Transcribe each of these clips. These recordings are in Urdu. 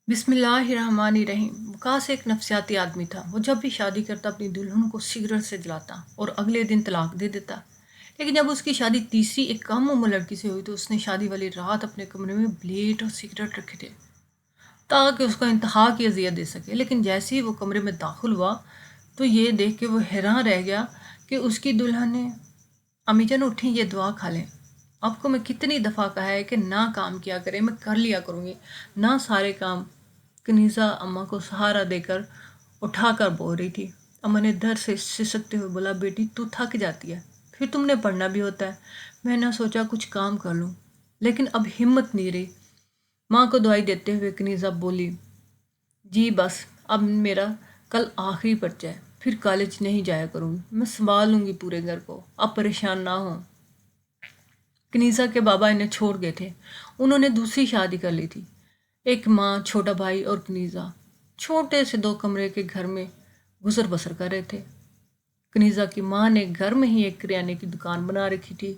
بسم اللہ الرحمن الرحیم۔ وقاص ایک نفسیاتی آدمی تھا۔ وہ جب بھی شادی کرتا اپنی دلہن کو سگریٹ سے جلاتا اور اگلے دن طلاق دے دیتا۔ لیکن جب اس کی شادی تیسری ایک کم عمر لڑکی سے ہوئی تو اس نے شادی والی رات اپنے کمرے میں بلیڈ اور سگریٹ رکھے تھے تاکہ اس کو انتہا کی اذیت دے سکے۔ لیکن جیسے ہی وہ کمرے میں داخل ہوا تو یہ دیکھ کے وہ حیران رہ گیا کہ اس کی دلہن نے، امی جان اٹھیں، یہ دعا کھا لیں۔ آپ کو میں کتنی دفعہ کہا ہے کہ نہ کام کیا کریں، میں کر لیا کروں گی، نہ سارے کام۔ کنیزہ اماں کو سہارا دے کر اٹھا کر بول رہی تھی۔ اماں نے در سے سسکتے ہوئے بولا، بیٹی تو تھک جاتی ہے، پھر تم نے پڑھنا بھی ہوتا ہے۔ میں نے سوچا کچھ کام کر لوں، لیکن اب ہمت نہیں رہی۔ ماں کو دعائی دیتے ہوئے کنیزہ بولی، جی بس اب میرا کل آخری پرچہ ہے، پھر کالج نہیں جایا کروں گی، میں سنبھال لوں گی پورے گھر کو، اب پریشان نہ ہوں۔ کنیزہ کے بابا انہیں چھوڑ گئے تھے، انہوں نے دوسری شادی کر لی تھی۔ ایک ماں، چھوٹا بھائی اور کنیزہ چھوٹے سے 2 کمرے کے گھر میں گزر بسر کر رہے تھے۔ کنیزہ کی ماں نے گھر میں ہی ایک کریانے کی دکان بنا رکھی تھی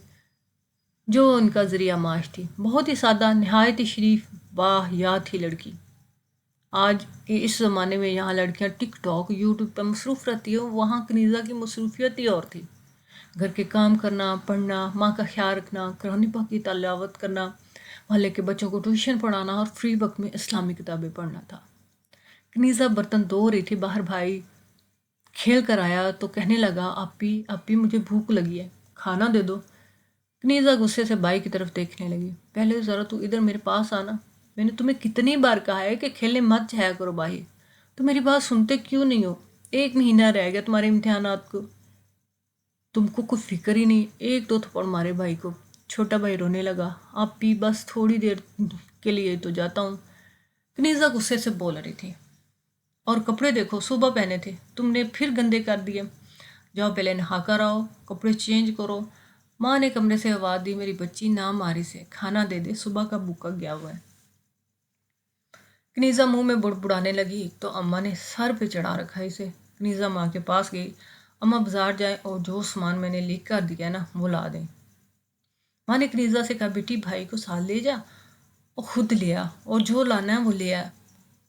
جو ان کا ذریعہ معاش تھی۔ بہت ہی سادہ، نہایت ہی شریف باحیا تھی لڑکی۔ آج کے اس زمانے میں یہاں لڑکیاں ٹک ٹاک، یوٹیوب پر مصروف رہتی ہیں، وہاں کنیزہ کی مصروفیت ہی اور تھی۔ گھر کے کام کرنا، پڑھنا، ماں کا خیال رکھنا، قرآن پاک کی تلاوت کرنا، محلے کے بچوں کو ٹیوشن پڑھانا اور فری وقت میں اسلامی کتابیں پڑھنا تھا۔ کنیزہ برتن دھو رہی تھی، باہر بھائی کھیل کر آیا تو کہنے لگا، آپی مجھے بھوک لگی ہے، کھانا دے دو۔ کنیزہ غصے سے بھائی کی طرف دیکھنے لگی، پہلے ذرا تو ادھر میرے پاس آنا، میں نے تمہیں کتنی بار کہا ہے کہ کھیلنے مت جایا کرو باہر، تو میری بات سنتے کیوں نہیں ہو؟ 1 مہینہ رہ گیا تمہارے امتحانات کو، تم کو کوئی فکر ہی نہیں۔ ایک دو تھپڑ مارے بھائی کو۔ چھوٹا بھائی رونے لگا، آپی بس تھوڑی دیر کے لیے تو جاتا ہوں۔ کنیزہ غصے سے بول رہی تھی، اور کپڑے دیکھو، صبح پہنے تھے، تم نے پھر گندے کر دیے، جاؤ پہلے نہا کر آؤ، کپڑے چینج کرو۔ ماں نے کمرے سے آواز دی، میری بچی نہ ماری سے، کھانا دے دے، صبح کا بھوکا گیا ہوا ہے۔ کنیزہ منہ میں بڑبڑانے لگی تو اماں نے سر پہ چڑھا رکھا اسے۔ کنیزہ ماں کے پاس گئی، اماں بازار جائیں اور جو سامان میں نے لکھ کر دیا نا وہ لا دیں۔ ماں نے کنیزہ سے کہا، بیٹی بھائی کو ساتھ لے جا، وہ خود لیا، اور جو لانا ہے وہ لیا۔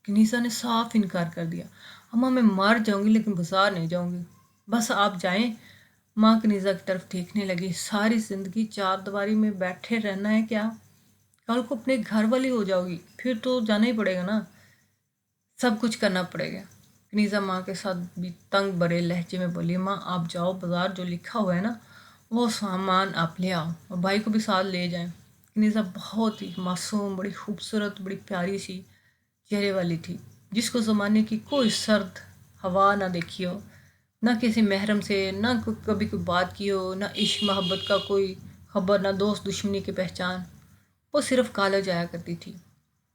کنیزہ نے صاف انکار کر دیا، اماں میں مر جاؤں گی لیکن بازار نہیں جاؤں گی، بس آپ جائیں۔ ماں کنیزہ کی طرف دیکھنے لگی، ساری زندگی 4 دیواری میں بیٹھے رہنا ہے کیا؟ کل کو اپنے گھر والی ہو جاؤ گی، پھر تو جانا ہی پڑے گا نا، سب کچھ کرنا پڑے گا۔ کنیزہ ماں کے ساتھ بھی تنگ برے لہجے میں بولی، ماں آپ جاؤ بازار، جو لکھا ہوا ہے نا وہ سامان آپ لے آؤ، اور بھائی کو بھی ساتھ لے جائیں۔ کنیزہ بہت ہی معصوم، بڑی خوبصورت، بڑی پیاری سی چہرے والی تھی، جس کو زمانے کی کوئی سرد ہوا نہ دیکھی ہو، نہ کسی محرم سے نہ کبھی کوئی بات کی ہو، نہ عشق محبت کا کوئی خبر، نہ دوست دشمنی کی پہچان۔ وہ صرف کالج جایا کرتی تھی،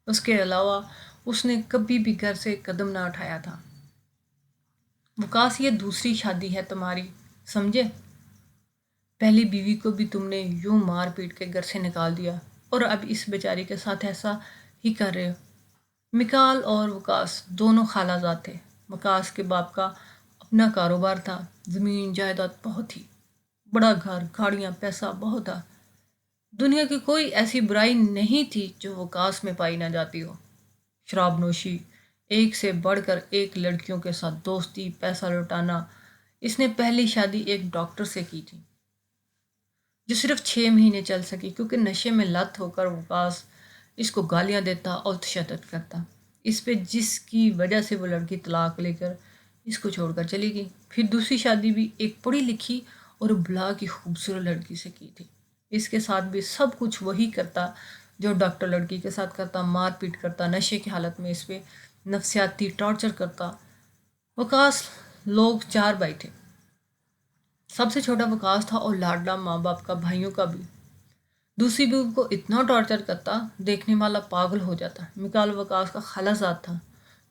اس کے علاوہ اس نے کبھی بھی گھر سے قدم نہ اٹھایا تھا۔ وقاص، یہ دوسری شادی ہے تمہاری، سمجھے؟ پہلی بیوی کو بھی تم نے یوں مار پیٹ کے گھر سے نکال دیا، اور اب اس بیچاری کے ساتھ ایسا ہی کر رہے ہو۔ مکال اور وقاص دونوں خالہ زاد تھے۔ وقاص کے باپ کا اپنا کاروبار تھا، زمین جائیداد بہت تھی، بڑا گھر، گاڑیاں، پیسہ بہت تھا۔ دنیا کی کوئی ایسی برائی نہیں تھی جو وقاص میں پائی نہ جاتی ہو۔ شراب نوشی، ایک سے بڑھ کر ایک لڑکیوں کے ساتھ دوستی، پیسہ لٹانا۔ اس نے پہلی شادی ایک ڈاکٹر سے کی تھی جو صرف 6 مہینے چل سکی، کیونکہ نشے میں لت ہو کر وقاص اس کو گالیاں دیتا اور تشدد کرتا، اس پہ جس کی وجہ سے وہ لڑکی طلاق لے کر اس کو چھوڑ کر چلی گئی۔ پھر دوسری شادی بھی ایک پڑھی لکھی اور بلا کی خوبصورت لڑکی سے کی تھی۔ اس کے ساتھ بھی سب کچھ وہی کرتا جو ڈاکٹر لڑکی کے ساتھ کرتا، مار پیٹ کرتا، نشے کی حالت میں اس پہ نفسیاتی ٹارچر کرتا۔ وقاص لوگ 4 بھائی تھے، سب سے چھوٹا وقاص تھا اور لاڈلا ماں باپ کا، بھائیوں کا بھی۔ دوسری بیوی کو اتنا ٹارچر کرتا دیکھنے والا پاگل ہو جاتا۔ مکال وقاص کا خالہ زاد تھا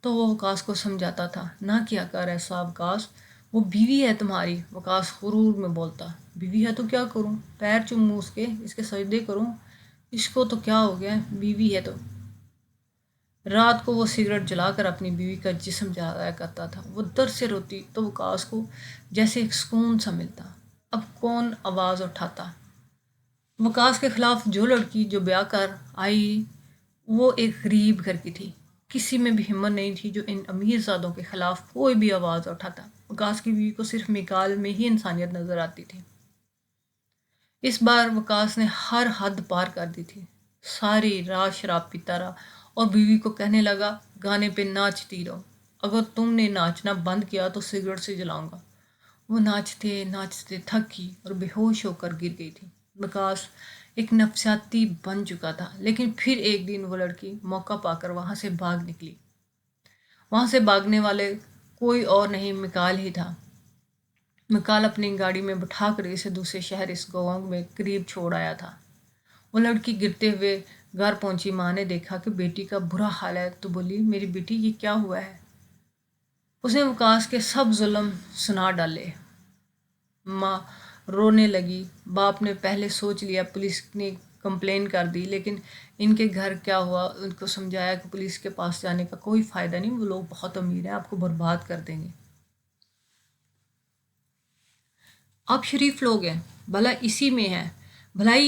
تو وہ وقاص کو سمجھاتا تھا، نہ کیا کر ایسا وقاص، وہ بیوی ہے تمہاری۔ وقاص غرور میں بولتا، بیوی ہے تو کیا کروں، پیر چوموں اس کے سجدے کروں، اس کو تو کیا ہو گیا، بیوی ہے تو۔ رات کو وہ سگریٹ جلا کر اپنی بیوی کا جسم جلایا کرتا تھا۔ وہ درد سے روتی تو وقاص کو جیسے ایک سکون سا ملتا۔ اب کون آواز اٹھاتا؟ وقاص کے خلاف جو لڑکی جو بیاہ کر آئی وہ ایک غریب گھر کی تھی، کسی میں بھی ہمت نہیں تھی جو ان امیر زادوں کے خلاف کوئی بھی آواز اٹھاتا۔ وکاس کی بیوی کو صرف میکال میں ہی انسانیت نظر آتی تھی۔ اس بار وکاس نے ہر حد پار کر دی تھی۔ ساری رات شراب پیتا رہا اور بیوی کو کہنے لگا گانے پہ ناچتی رہو، اگر تم نے ناچنا بند کیا تو سگریٹ سے جلاؤں گا۔ وہ ناچتے ناچتے تھک گئی اور بے ہوش ہو کر گر گئی تھی۔ وکاس ایک نفسیاتی بن چکا تھا، لیکن پھر ایک دن وہ لڑکی موقع پا کر وہاں سے بھاگ نکلی۔ وہاں سے بھاگنے والے کوئی اور نہیں میکال ہی تھا۔ میکال اپنی گاڑی میں بٹھا کر اسے دوسرے شہر اس گاؤں میں قریب چھوڑ آیا تھا۔ وہ لڑکی گرتے ہوئے گھر پہنچی۔ ماں نے دیکھا کہ بیٹی کا برا حال ہے تو بولی میری بیٹی یہ کیا ہوا ہے؟ اس نے وکاس کے سب ظلم سنا ڈالے۔ ماں رونے لگی۔ باپ نے پہلے سوچ لیا پولیس نے کمپلین کر دی، لیکن ان کے گھر کیا ہوا ان کو سمجھایا کہ پولیس کے پاس جانے کا کوئی فائدہ نہیں، وہ لوگ بہت امیر ہیں، آپ کو برباد کر دیں گے۔ آپ شریف لوگ ہیں، بھلائی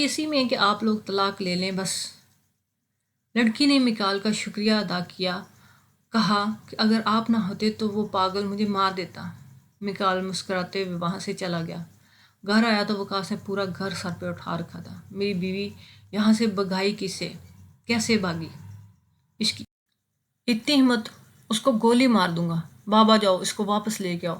اسی میں ہے کہ آپ لوگ طلاق لے لیں بس۔ لڑکی نے میکال کا شکریہ ادا کیا، کہا کہ اگر آپ نہ ہوتے تو وہ پاگل مجھے مار دیتا۔ میکال مسکراتے ہوئے وہاں سے چلا گیا۔ گھر آیا تو وکاس نے پورا گھر سر پہ اٹھا رکھا تھا۔ میری بیوی یہاں سے بھگائی کیسے بھاگی؟ اس کی اتنی ہمت، اس کو گولی مار دوں گا۔ بابا جاؤ اس کو واپس لے کے آؤ۔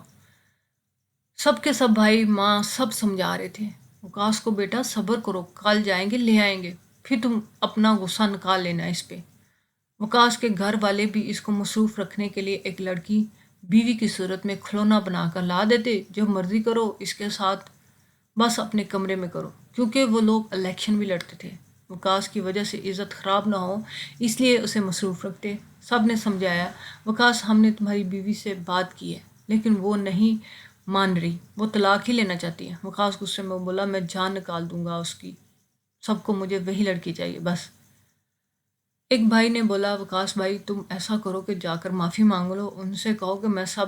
سب کے سب بھائی ماں سب سمجھا رہے تھے وکاس کو، بیٹا صبر کرو، کل جائیں گے لے آئیں گے، پھر تم اپنا غصہ نکال لینا اس پہ۔ وکاس کے گھر والے بھی اس کو مصروف رکھنے کے لیے ایک لڑکی بیوی کی صورت میں کھلونا بنا کر لا دیتے، جو مرضی کرو اس کے ساتھ، بس اپنے کمرے میں کرو، کیونکہ وہ لوگ الیکشن بھی لڑتے تھے۔ وکاس کی وجہ سے عزت خراب نہ ہو اس لیے اسے مصروف رکھتے۔ سب نے سمجھایا وکاس ہم نے تمہاری بیوی سے بات کی ہے لیکن وہ نہیں مان رہی، وہ طلاق ہی لینا چاہتی ہے۔ وکاس غصے میں بولا میں جان نکال دوں گا اس کی، سب کو مجھے وہی لڑکی چاہیے بس۔ ایک بھائی نے بولا وکاس بھائی تم ایسا کرو کہ جا کر معافی مانگ لو، ان سے کہو کہ میں سب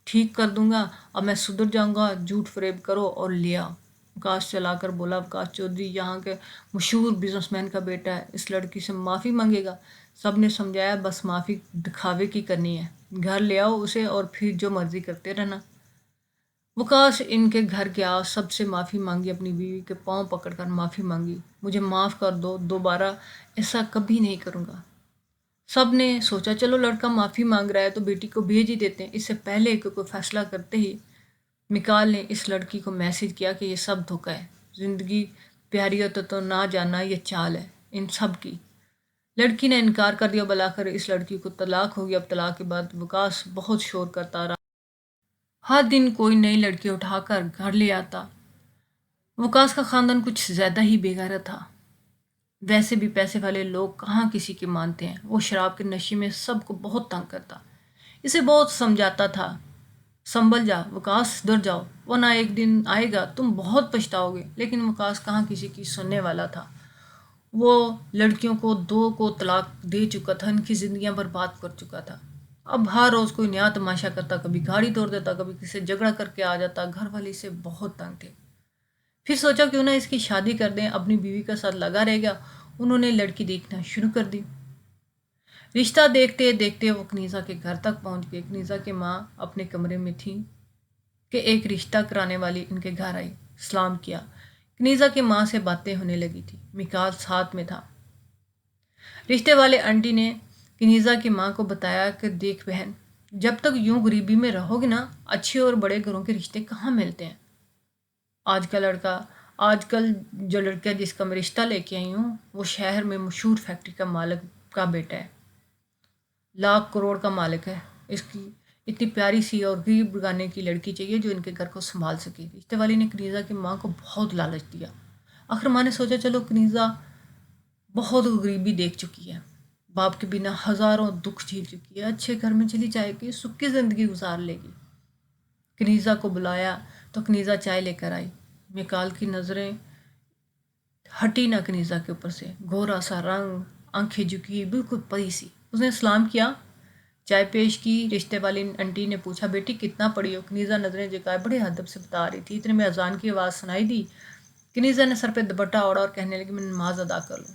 ٹھیک کر دوں گا، اب میں سدھر جاؤں گا، جھوٹ فریب کرو اور لیا۔ وکاس چلا کر بولا وکاس چودھری یہاں کے مشہور بزنس مین کا بیٹا ہے، اس لڑکی سے معافی مانگے گا۔ سب نے سمجھایا بس معافی دکھاوے کی کرنی ہے، گھر لے آؤ اسے اور پھر جو مرضی کرتے رہنا۔ وکاس ان کے گھر گیا، سب سے معافی مانگی، اپنی بیوی کے پاؤں پکڑ کر معافی مانگی، مجھے معاف کر دو، دوبارہ ایسا کبھی نہیں کروں گا۔ سب نے سوچا چلو لڑکا معافی مانگ رہا ہے تو بیٹی کو بھیج ہی دیتے ہیں۔ اس سے پہلے کہ کوئی فیصلہ کرتے ہی میکال نے اس لڑکی کو میسج کیا کہ یہ سب دھوکہ ہے، زندگی پیاری ہو تو نہ جانا یہ چال ہے ان سب کی۔ لڑکی نے انکار کر دیا، بلاخر اس لڑکی کو طلاق ہو گیا۔ اب طلاق کے بعد وکاس بہت شور کرتا رہا، ہر دن کوئی نئی لڑکی اٹھا کر گھر لے آتا۔ وکاس کا خاندان کچھ زیادہ ہی بے غیرت تھا، ویسے بھی پیسے والے لوگ کہاں کسی کی مانتے ہیں۔ وہ شراب کے نشے میں سب کو بہت تنگ کرتا، اسے بہت سمجھاتا تھا سنبھل جا وکاس، سدھر جاؤ ورنہ ایک دن آئے گا تم بہت پچھتاؤ گے۔ لیکن وکاس کہاں کسی کی سننے والا تھا، وہ لڑکیوں کو دو کو طلاق دے چکا تھا، ان کی زندگیاں برباد کر چکا تھا۔ اب ہر روز کوئی نیا تماشا کرتا، کبھی گاڑی توڑ دیتا، کبھی کسی سے جھگڑا کر کے آ جاتا۔ گھر والے سے بہت تنگ تھے، پھر سوچا کیوں نہ اس کی شادی کر دیں، اپنی بیوی کا ساتھ لگا رہے گا۔ انہوں نے لڑکی دیکھنا شروع کر دی۔ رشتہ دیکھتے دیکھتے وہ کنیزا کے گھر تک پہنچ گئے۔ کنیزا کی ماں اپنے کمرے میں تھی کہ ایک رشتہ کرانے والی ان کے گھر آئی، سلام کیا۔ کنیزا کی ماں سے باتیں ہونے لگی تھی، میکال ساتھ میں تھا۔ رشتے والے آنٹی نے کنیزا کی ماں کو بتایا کہ دیکھ بہن، جب تک یوں غریبی میں رہو گے نا، اچھے اور بڑے گھروں کے رشتے کہاں ملتے ہیں۔ آج کل جو لڑکا جس کا میں رشتہ لے کے آئی ہوں وہ شہر میں مشہور فیکٹری کا مالک کا بیٹا ہے، لاکھ کروڑ کا مالک ہے۔ اس کی اتنی پیاری سی اور غریب گھرانے کی لڑکی چاہیے جو ان کے گھر کو سنبھال سکے۔ رشتے والی نے کنیزا کی ماں کو بہت لالچ دیا۔ آخر ماں نے سوچا چلو کنیزا بہت غریبی دیکھ چکی ہے، باپ کے بنا ہزاروں دکھ جھیل چکی ہے، اچھے گھر میں چلی جائے گی، سکھ کی زندگی گزار لے گی۔ کنیزا کو بلایا تو کنیزا چائے لے کر آئی۔ میکال کی نظریں ہٹی نہ کنیزا کے اوپر سے، گورا سا رنگ، آنکھیں جھکی، بالکل پری سی۔ اس نے سلام کیا، چائے پیش کی۔ رشتے والی آنٹی نے پوچھا بیٹی کتنا پڑھی ہو؟ کنیزا نظریں جھکائے بڑے ادب سے بتا رہی تھی۔ اتنے میں اذان کی آواز سنائی دی۔ کنیزا نے سر پہ دوپٹہ اوڑھا اور کہنے لگی میں نماز ادا کر لوں۔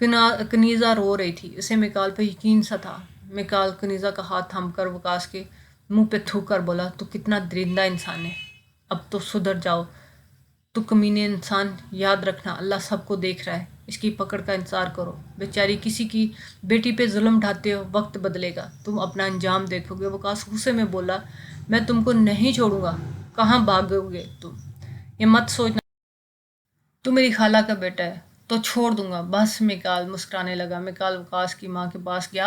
کنیزہ رو رہی تھی، اسے مکال پہ یقین سا تھا۔ مکال کنیزہ کا ہاتھ تھام کر وکاس کے منہ پہ تھوک کر بولا، تو کتنا درندہ انسان ہے، اب تو سدھر جاؤ، تو کمینے انسان، یاد رکھنا اللہ سب کو دیکھ رہا ہے، اس کی پکڑ کا انتظار کرو، بیچاری کسی کی بیٹی پہ ظلم ڈھاتے ہو، وقت بدلے گا، تم اپنا انجام دیکھو گے۔ وکاس غصے میں بولا، میں تم کو نہیں چھوڑوں گا، کہاں بھاگو گے تم، یہ مت سوچنا تو میری خالہ کا بیٹا ہے تو چھوڑ دوں گا بس۔ مکال مسکرانے لگا۔ مکال وکاس کی ماں کے پاس گیا۔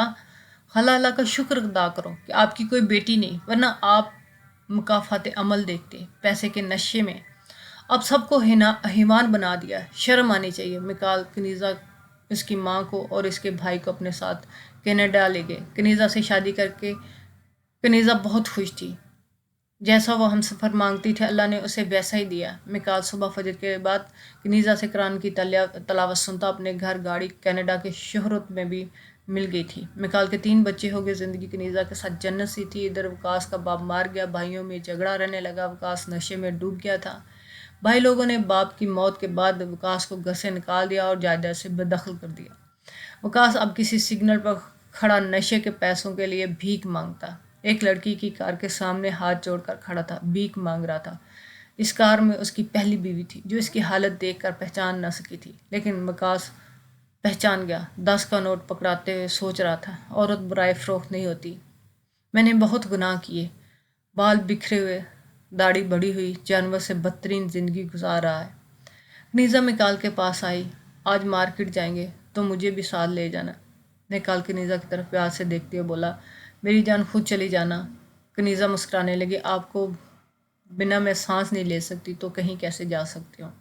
خالہ، اللہ کا شکر ادا کرو کہ آپ کی کوئی بیٹی نہیں، ورنہ آپ مکافات عمل دیکھتے، پیسے کے نشے میں اب سب کو حیوان بنا دیا، شرم آنی چاہیے۔ مکال کنیزہ، اس کی ماں کو اور اس کے بھائی کو اپنے ساتھ کینیڈا لے گئے۔ کنیزہ سے شادی کر کے کنیزہ بہت خوش تھی، جیسا وہ ہم سفر مانگتی تھی اللہ نے اسے ویسا ہی دیا۔ مکال صبح فجر کے بعد کنیزہ سے قرآن کی تلاوت سنتا اپنے گھر گاڑی کینیڈا کے شہرت میں بھی مل گئی تھی۔ مکال کے 3 بچے ہو گئے، زندگی کنیزہ کے ساتھ جنت سی تھی۔ ادھر وکاس کا باپ مار گیا، بھائیوں میں جھگڑا رہنے لگا، وکاس نشے میں ڈوب گیا تھا۔ بھائی لوگوں نے باپ کی موت کے بعد وکاس کو گھر سے نکال دیا اور جائیداد سے بے دخل کر دیا۔ وکاس اب کسی سگنل پر کھڑا نشے کے پیسوں کے لیے بھیک مانگتا۔ ایک لڑکی کی کار کے سامنے ہاتھ جوڑ کر کھڑا تھا، بھیک مانگ رہا تھا۔ اس کار میں اس کی پہلی بیوی تھی جو اس کی حالت دیکھ کر پہچان نہ سکی تھی، لیکن وکاس پہچان گیا۔ 10 کا نوٹ پکڑاتے ہوئے سوچ رہا تھا، عورت برائے فروخت نہیں ہوتی، میں نے بہت گناہ کیے، بال بکھرے ہوئے، داڑھی بڑھی ہوئی، جانور سے بدترین زندگی گزار رہا ہے۔ کنیزہ مکال کے پاس آئی، آج مارکیٹ جائیں گے تو مجھے بھی ساتھ لے جانا۔ مکال کنیزہ کی طرف پیار سے دیکھتے ہوئے بولا، میری جان خود چلی جانا۔ کنیزہ مسکرانے لگی، آپ کو بنا میں سانس نہیں لے سکتی تو کہیں کیسے جا سکتی ہوں؟